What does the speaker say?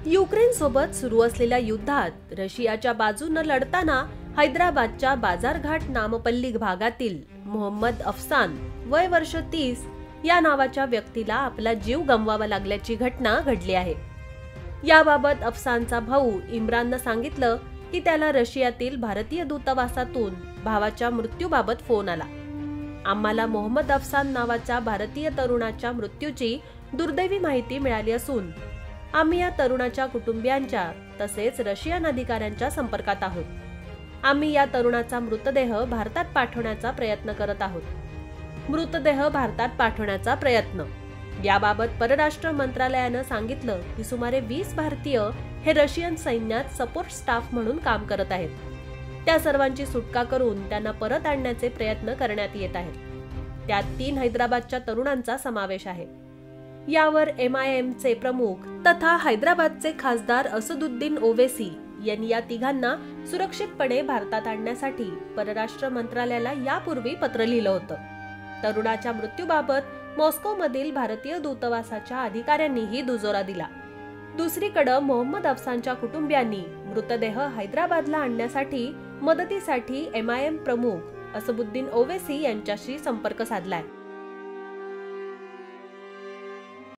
Ukraine सोबत सुरू असलेल्या युद्धात रशियाच्या बाजूने लढताना हैदराबादच्या बाजारघाट नामपल्ली भागातील मोहम्मद अफसान वय वर्ष 30 या नावाच्या व्यक्तीला आपला जीव गमवावा लागल्याची घटना घडली आहे। याबाबत अफसानचा भाऊ इम्राननं सांगितलं की त्याला रशियातील भारतीय दूतावासातून भावाच्या मृत्यूबाबत फोन आला। आम्हाला मोहम्मद अफसान नावाच्या भारतीय तरुणाच्या मृत्यूची दुर्दैवी माहिती मिळाली असून आम्ही या तरुणाच्या कुटुंबियांच्या तसेच रशियन अधिकाऱ्यांच्या संपर्कात आहोत। आम्ही या तरुणाचा मृतदेह भारतात पाठवण्याचा प्रयत्न करत आहोत। मृतदेह भारतात पाठवण्याचा प्रयत्न याबाबत परराष्ट्र मंत्रालयानं सांगितलं की सुमारे 20 भारतीय हे रशियन सैन्यात सपोर्ट स्टाफ म्हणून काम करत आहेत। त्या सर्वांची सुटका करून त्यांना परत आणण्याचे प्रयत्न करण्यात येत आहेत। त्यात 3 हैदराबादच्या तरुणांचा समावेश आहे। यावर MIMचे प्रमुख तथा हैदराबादचे खासदार असदुद्दीन ओवेसी यांनी या तिघांना सुरक्षितपणे भारतात आणण्यासाठी परराष्ट्र मंत्रालयाला यापूर्वी पत्र लिहिलं होतं। तरुणाच्या मृत्यूबाबत मॉस्कोमधील भारतीय दूतावासाच्या अधिकाऱ्यांनीही दुजोरा दिला। दुसरीकडे मोहम्मद अफसानच्या कुटुंबियांनी मृतदेह हैदराबादला आणण्यासाठी मदतीसाठी MIM प्रमुख असदुद्दीन ओवेसी यांच्याशी संपर्क साधलाय।